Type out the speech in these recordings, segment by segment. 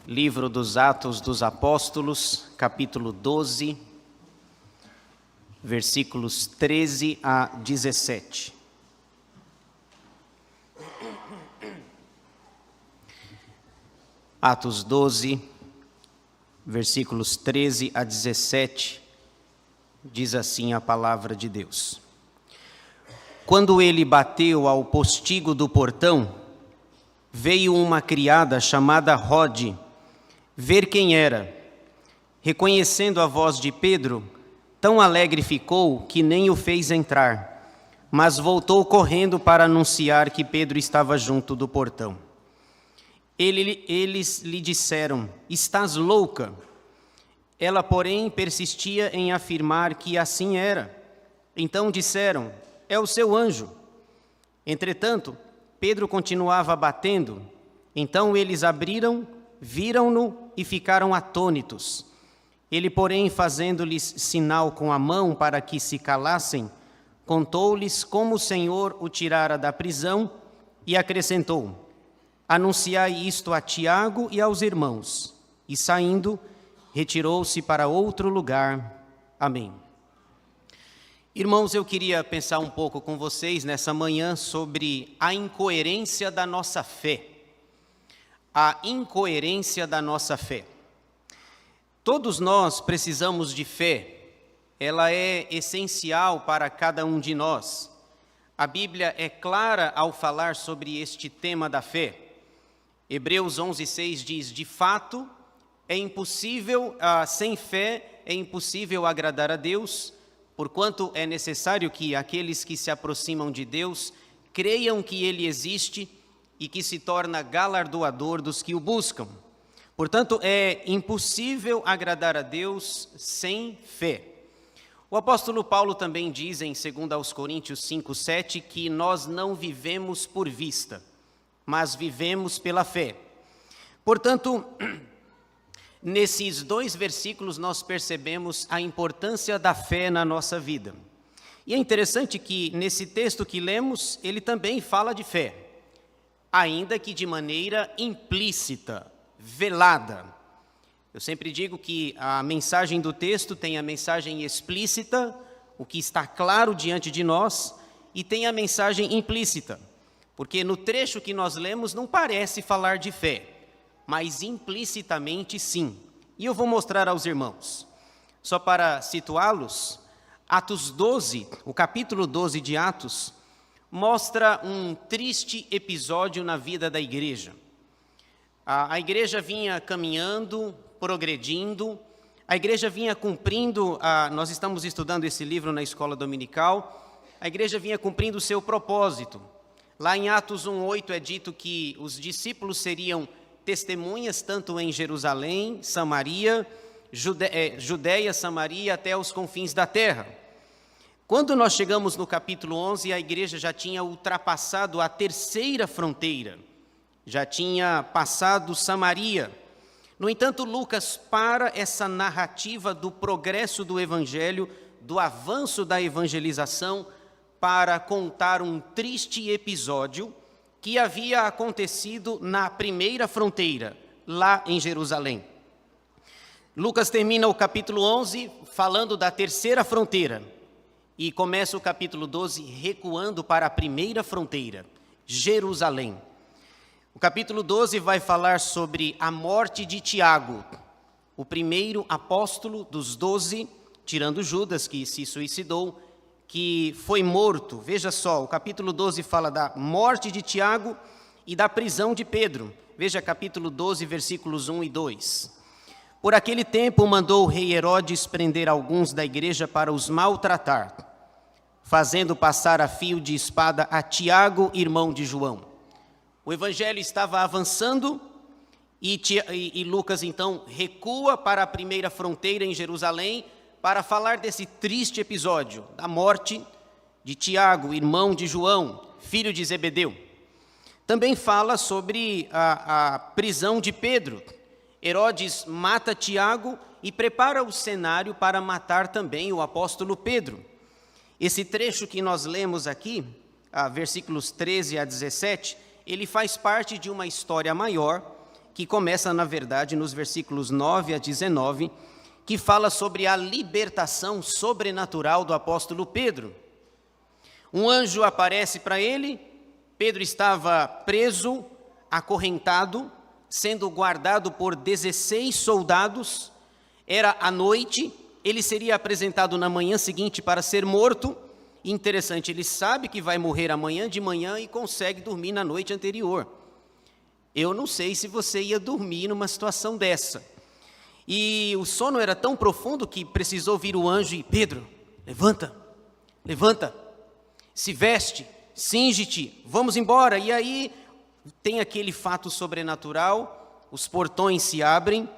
Livro dos Atos dos Apóstolos, capítulo 12, versículos 13 a 17. Atos 12, versículos 13 a 17, diz assim a palavra de Deus. Quando ele bateu ao postigo do portão, veio uma criada chamada Rode ver quem era. Reconhecendo a voz de Pedro, tão alegre ficou que nem o fez entrar, mas voltou correndo para anunciar que Pedro estava junto do portão. Eles lhe disseram: estás louca? Ela, porém, persistia em afirmar que assim era. Então disseram: é o seu anjo. Entretanto, Pedro continuava batendo. Então eles abriram, viram-no e ficaram atônitos. Ele, porém, fazendo-lhes sinal com a mão para que se calassem, contou-lhes como o Senhor o tirara da prisão e acrescentou: anunciai isto a Tiago e aos irmãos. E saindo, retirou-se para outro lugar. Amém. Irmãos, eu queria pensar um pouco com vocês nessa manhã sobre a incoerência da nossa fé. A incoerência da nossa fé. Todos nós precisamos de fé. Ela é essencial para cada um de nós. A Bíblia é clara ao falar sobre este tema da fé. Hebreus 11:6 diz: de fato, sem fé é impossível agradar a Deus, porquanto é necessário que aqueles que se aproximam de Deus creiam que Ele existe e que se torna galardoador dos que o buscam. Portanto, é impossível agradar a Deus sem fé. O apóstolo Paulo também diz em 2 Coríntios 5:7 que nós não vivemos por vista, mas vivemos pela fé. Portanto, nesses dois versículos nós percebemos a importância da fé na nossa vida. E é interessante que nesse texto que lemos, ele também fala de fé, ainda que de maneira implícita, velada. Eu sempre digo que a mensagem do texto tem a mensagem explícita, o que está claro diante de nós, e tem a mensagem implícita, porque no trecho que nós lemos não parece falar de fé, mas implicitamente sim. E eu vou mostrar aos irmãos. Só para situá-los, Atos 12, o capítulo 12 de Atos, mostra um triste episódio na vida da igreja. A igreja vinha caminhando, progredindo, a igreja vinha cumprindo, nós estamos estudando esse livro na escola dominical, a igreja vinha cumprindo o seu propósito. Lá em Atos 1:8 é dito que os discípulos seriam testemunhas tanto em Jerusalém, Samaria, Judeia, Samaria, até os confins da terra. Quando nós chegamos no capítulo 11, a igreja já tinha ultrapassado a terceira fronteira, já tinha passado Samaria. No entanto, Lucas para essa narrativa do progresso do evangelho, do avanço da evangelização, para contar um triste episódio que havia acontecido na primeira fronteira, lá em Jerusalém. Lucas termina o capítulo 11 falando da terceira fronteira e começa o capítulo 12 recuando para a primeira fronteira, Jerusalém. O capítulo 12 vai falar sobre a morte de Tiago, o primeiro apóstolo dos 12, tirando Judas, que se suicidou, que foi morto. Veja só, o capítulo 12 fala da morte de Tiago e da prisão de Pedro. Veja capítulo 12, versículos 1 e 2. Por aquele tempo mandou o rei Herodes prender alguns da igreja para os maltratar, fazendo passar a fio de espada a Tiago, irmão de João. O evangelho estava avançando e Lucas então recua para a primeira fronteira em Jerusalém para falar desse triste episódio da morte de Tiago, irmão de João, filho de Zebedeu. Também fala sobre a prisão de Pedro. Herodes mata Tiago e prepara o cenário para matar também o apóstolo Pedro. Esse trecho que nós lemos aqui, versículos 13 a 17, ele faz parte de uma história maior, que começa, na verdade, nos versículos 9 a 19, que fala sobre a libertação sobrenatural do apóstolo Pedro. Um anjo aparece para ele, Pedro estava preso, acorrentado, sendo guardado por 16 soldados, era à noite, ele seria apresentado na manhã seguinte para ser morto. Interessante, ele sabe que vai morrer amanhã de manhã e consegue dormir na noite anterior. Eu não sei se você ia dormir numa situação dessa. E o sono era tão profundo que precisou vir o anjo e: Pedro, levanta, levanta, se veste, cinge-te, vamos embora. E aí tem aquele fato sobrenatural, os portões se abrem.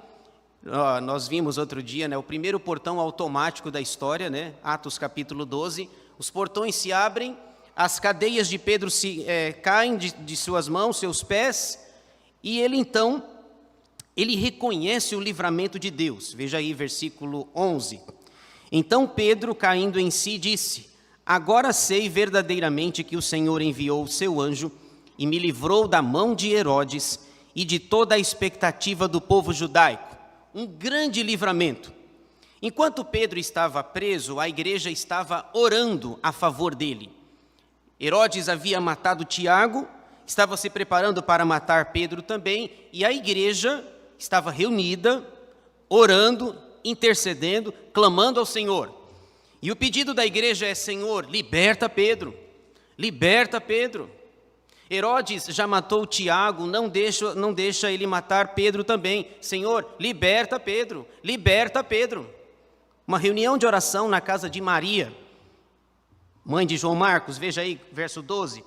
Nós vimos outro dia, né, o primeiro portão automático da história, né, Atos capítulo 12, os portões se abrem, as cadeias de Pedro caem de suas mãos, seus pés, e ele então, ele reconhece o livramento de Deus. Veja aí, versículo 11. Então Pedro, caindo em si, disse: agora sei verdadeiramente que o Senhor enviou o seu anjo e me livrou da mão de Herodes e de toda a expectativa do povo judaico. Um grande livramento. Enquanto Pedro estava preso, a igreja estava orando a favor dele. Herodes havia matado Tiago, estava se preparando para matar Pedro também, e a igreja estava reunida, orando, intercedendo, clamando ao Senhor. E o pedido da igreja é: Senhor, liberta Pedro, liberta Pedro. Herodes já matou Tiago, não deixa ele matar Pedro também. Senhor, liberta Pedro, liberta Pedro. Uma reunião de oração na casa de Maria, mãe de João Marcos, veja aí, verso 12.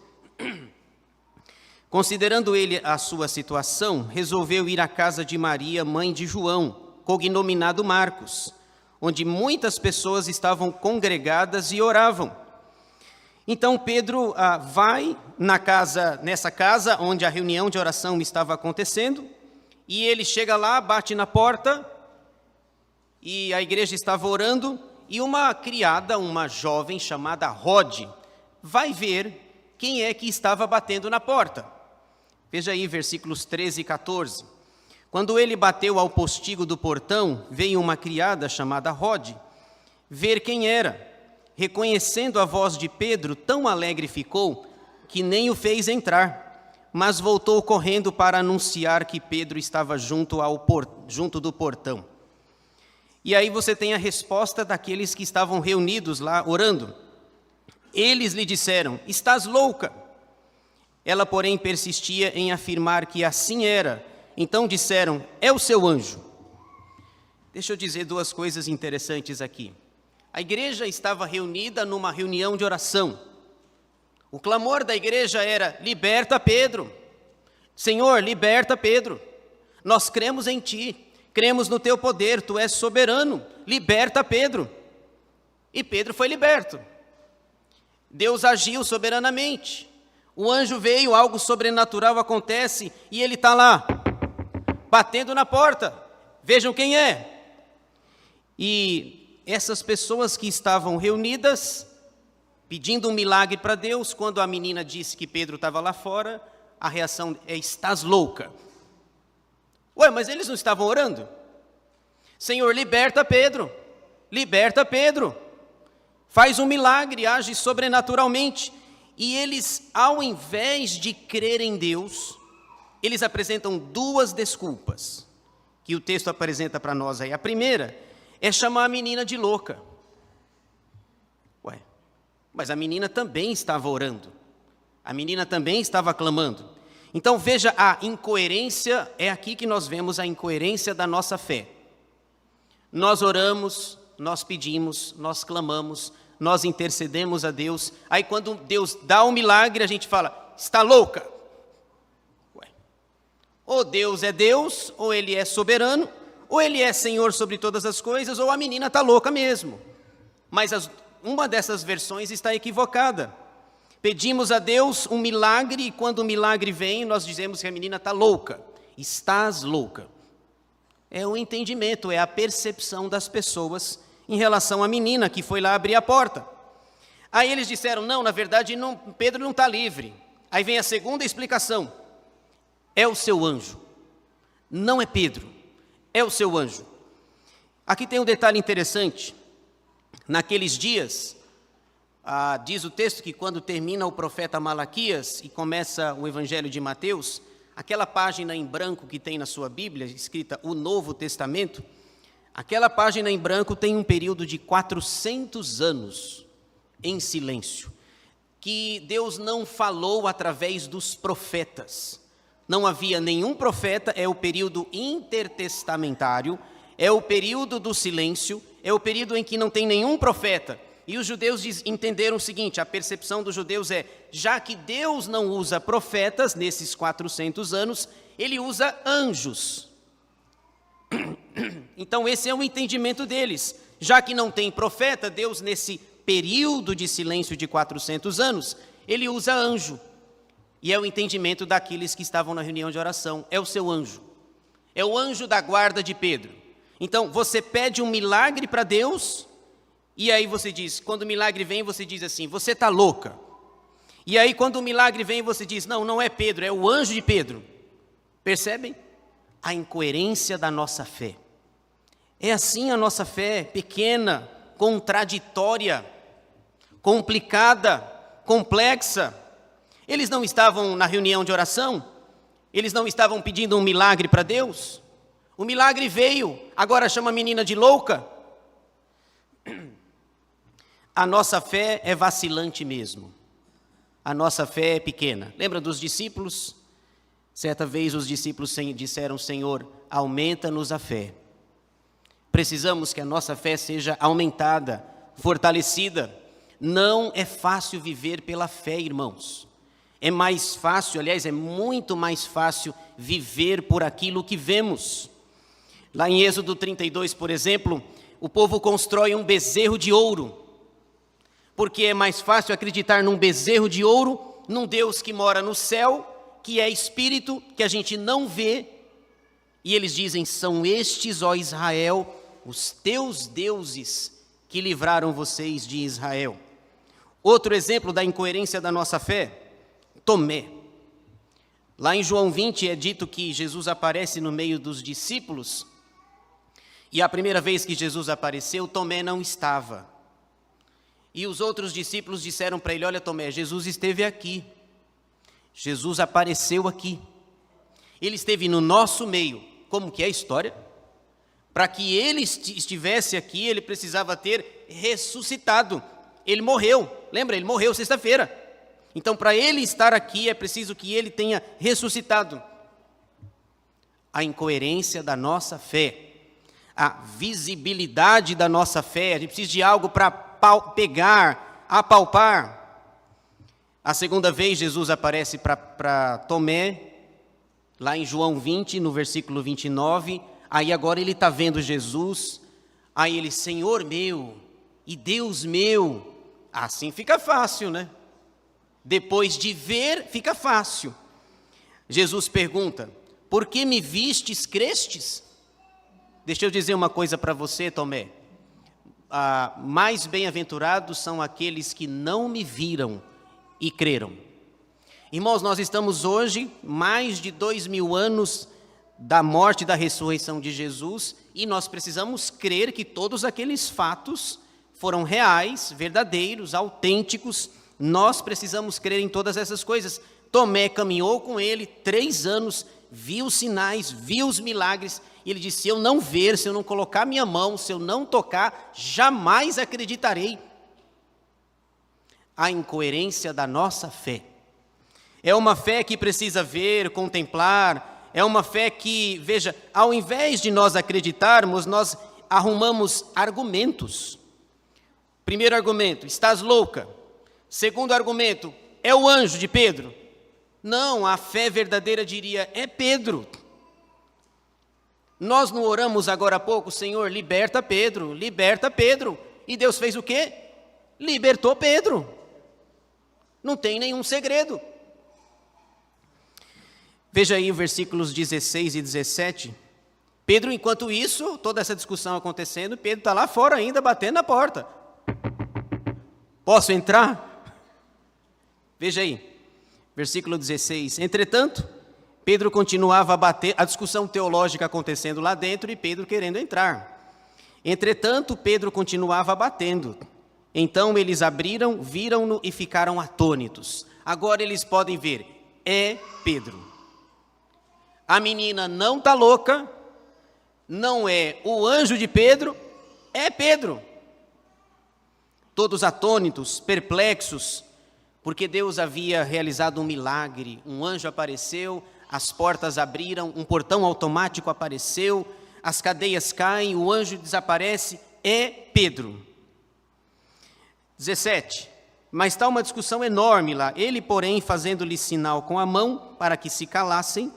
Considerando ele a sua situação, resolveu ir à casa de Maria, mãe de João, cognominado Marcos, onde muitas pessoas estavam congregadas e oravam. Então Pedro vai nessa casa onde a reunião de oração estava acontecendo, e ele chega lá, bate na porta, e a igreja estava orando, e uma criada, uma jovem chamada Rode, vai ver quem é que estava batendo na porta. Veja aí, versículos 13 e 14. Quando ele bateu ao postigo do portão, veio uma criada chamada Rode ver quem era. Reconhecendo a voz de Pedro, tão alegre ficou que nem o fez entrar, mas voltou correndo para anunciar que Pedro estava junto do portão. E aí você tem a resposta daqueles que estavam reunidos lá orando. Eles lhe disseram: estás louca? Ela, porém, persistia em afirmar que assim era. Então disseram: é o seu anjo. Deixa eu dizer duas coisas interessantes aqui. A igreja estava reunida numa reunião de oração. O clamor da igreja era: liberta Pedro. Senhor, liberta Pedro. Nós cremos em ti, cremos no teu poder, tu és soberano, liberta Pedro. E Pedro foi liberto. Deus agiu soberanamente. O anjo veio, algo sobrenatural acontece, e ele está lá, batendo na porta. Vejam quem é. E essas pessoas que estavam reunidas, pedindo um milagre para Deus, quando a menina disse que Pedro estava lá fora, a reação é: estás louca. Ué, mas eles não estavam orando? Senhor, liberta Pedro, liberta Pedro. Faz um milagre, age sobrenaturalmente. E eles, ao invés de crer em Deus, eles apresentam duas desculpas, que o texto apresenta para nós aí. A primeira é chamar a menina de louca. Ué, mas a menina também estava orando. A menina também estava clamando. Então veja a incoerência, é aqui que nós vemos a incoerência da nossa fé. Nós oramos, nós pedimos, nós clamamos, nós intercedemos a Deus. Aí quando Deus dá um milagre, a gente fala: está louca. Ué, ou Deus é Deus, ou Ele é soberano, ou Ele é Senhor sobre todas as coisas, ou a menina está louca mesmo. Mas uma dessas versões está equivocada. Pedimos a Deus um milagre, e quando o milagre vem, nós dizemos que a menina está louca. Estás louca. É o entendimento, é a percepção das pessoas em relação à menina que foi lá abrir a porta. Aí eles disseram, não, na verdade Pedro não está livre. Aí vem a segunda explicação, é o seu anjo. Não é Pedro, é o seu anjo. Aqui tem um detalhe interessante, naqueles dias, diz o texto que quando termina o profeta Malaquias e começa o evangelho de Mateus, aquela página em branco que tem na sua Bíblia, escrita o Novo Testamento, aquela página em branco tem um período de 400 anos em silêncio, que Deus não falou através dos profetas. Não havia nenhum profeta, é o período intertestamentário, é o período do silêncio, é o período em que não tem nenhum profeta. E os judeus entenderam o seguinte, a percepção dos judeus é, já que Deus não usa profetas nesses 400 anos, ele usa anjos. Então esse é o entendimento deles. Já que não tem profeta, Deus nesse período de silêncio de 400 anos, ele usa anjo. E é o entendimento daqueles que estavam na reunião de oração, é o seu anjo. É o anjo da guarda de Pedro. Então você pede um milagre para Deus, e aí você diz, quando o milagre vem, você diz assim, você está louca. E aí quando o milagre vem, você diz, não, não é Pedro, é o anjo de Pedro. Percebem? A incoerência da nossa fé. É assim a nossa fé, pequena, contraditória, complicada, complexa. Eles não estavam na reunião de oração? Eles não estavam pedindo um milagre para Deus? O milagre veio, agora chama a menina de louca? A nossa fé é vacilante mesmo. A nossa fé é pequena. Lembra dos discípulos? Certa vez os discípulos disseram, Senhor, aumenta-nos a fé. Precisamos que a nossa fé seja aumentada, fortalecida. Não é fácil viver pela fé, irmãos. É mais fácil, aliás, é muito mais fácil viver por aquilo que vemos. Lá em Êxodo 32, por exemplo, o povo constrói um bezerro de ouro. Porque é mais fácil acreditar num bezerro de ouro, num Deus que mora no céu, que é espírito, que a gente não vê. E eles dizem, são estes, ó Israel, os teus deuses que livraram vocês de Israel. Outro exemplo da incoerência da nossa fé, Tomé. Lá em João 20 é dito que Jesus aparece no meio dos discípulos, e a primeira vez que Jesus apareceu, Tomé não estava. E os outros discípulos disseram para ele, olha Tomé, Jesus esteve aqui. Jesus apareceu aqui. Ele esteve no nosso meio. Como que é a história? Para que ele estivesse aqui, ele precisava ter ressuscitado. Ele morreu. Lembra? Ele morreu sexta-feira. Então, para ele estar aqui, é preciso que ele tenha ressuscitado. A incoerência da nossa fé. A visibilidade da nossa fé. A gente precisa de algo para pegar, apalpar. A segunda vez Jesus aparece para Tomé, lá em João 20, no versículo 29, aí agora ele está vendo Jesus, aí ele, Senhor meu e Deus meu, assim fica fácil, né? Depois de ver, fica fácil. Jesus pergunta, por que me vistes, crestes? Deixa eu dizer uma coisa para você, Tomé. Mais bem-aventurados são aqueles que não me viram e creram. Irmãos, nós estamos hoje, mais de 2000 anos da morte e da ressurreição de Jesus, e nós precisamos crer que todos aqueles fatos foram reais, verdadeiros, autênticos. Nós precisamos crer em todas essas coisas. Tomé caminhou com ele 3 anos, viu os sinais, viu os milagres, e ele disse, se eu não ver, se eu não colocar minha mão, se eu não tocar, jamais acreditarei. A incoerência da nossa fé. É uma fé que precisa ver, contemplar, é uma fé que, veja, ao invés de nós acreditarmos, nós arrumamos argumentos. Primeiro argumento, estás louca. Segundo argumento, é o anjo de Pedro. Não, a fé verdadeira diria, é Pedro. Nós não oramos agora há pouco, Senhor, liberta Pedro, liberta Pedro. E Deus fez o quê? Libertou Pedro. Não tem nenhum segredo. Veja aí os versículos 16 e 17. Pedro, enquanto isso, toda essa discussão acontecendo, Pedro está lá fora ainda, batendo na porta. Posso entrar? Veja aí, versículo 16. Entretanto, Pedro continuava a bater, a discussão teológica acontecendo lá dentro e Pedro querendo entrar. Entretanto, Pedro continuava batendo. Então eles abriram, viram-no e ficaram atônitos. Agora eles podem ver, é Pedro. A menina não está louca, não é o anjo de Pedro, é Pedro. Todos atônitos, perplexos, porque Deus havia realizado um milagre. Um anjo apareceu, as portas abriram, um portão automático apareceu, as cadeias caem, o anjo desaparece, é Pedro. 17. Mas está uma discussão enorme lá. Ele, porém, fazendo-lhes sinal com a mão para que se calassem,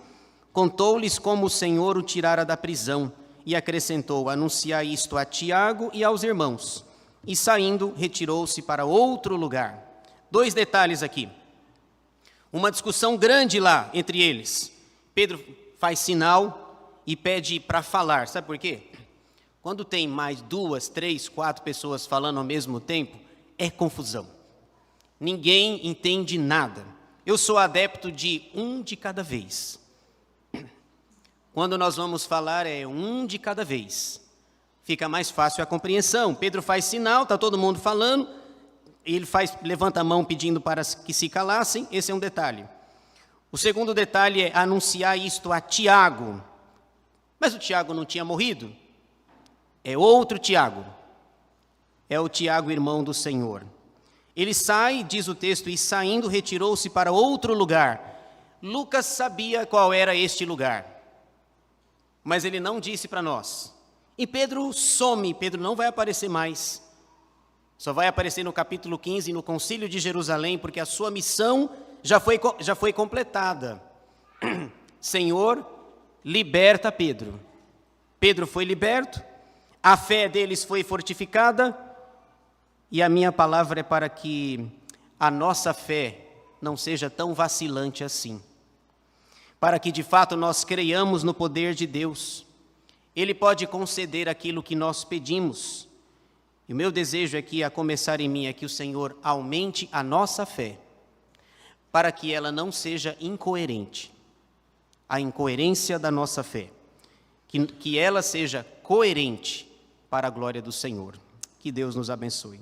contou-lhes como o Senhor o tirara da prisão e acrescentou: anunciai isto a Tiago e aos irmãos. E saindo, retirou-se para outro lugar. 2 detalhes aqui. Uma discussão grande lá entre eles. Pedro faz sinal e pede para falar. Sabe por quê? Quando tem mais 2, 3, 4 pessoas falando ao mesmo tempo, é confusão. Ninguém entende nada. Eu sou adepto de um de cada vez. Quando nós vamos falar, é um de cada vez. Fica mais fácil a compreensão. Pedro faz sinal, está todo mundo falando, ele levanta a mão pedindo para que se calassem, esse é um detalhe. O segundo detalhe é anunciar isto a Tiago. Mas o Tiago não tinha morrido? É outro Tiago. É o Tiago, irmão do Senhor. Ele sai, diz o texto, e saindo retirou-se para outro lugar. Lucas sabia qual era este lugar, mas ele não disse para nós. E Pedro some, Pedro não vai aparecer mais. Só vai aparecer no capítulo 15, no Concílio de Jerusalém, porque a sua missão já foi completada. Senhor, liberta Pedro. Pedro foi liberto, a fé deles foi fortificada, e a minha palavra é para que a nossa fé não seja tão vacilante assim. Para que de fato nós creiamos no poder de Deus. Ele pode conceder aquilo que nós pedimos. E o meu desejo aqui, a começar em mim, é que o Senhor aumente a nossa fé, para que ela não seja incoerente. A incoerência da nossa fé. Que ela seja coerente para a glória do Senhor. Que Deus nos abençoe.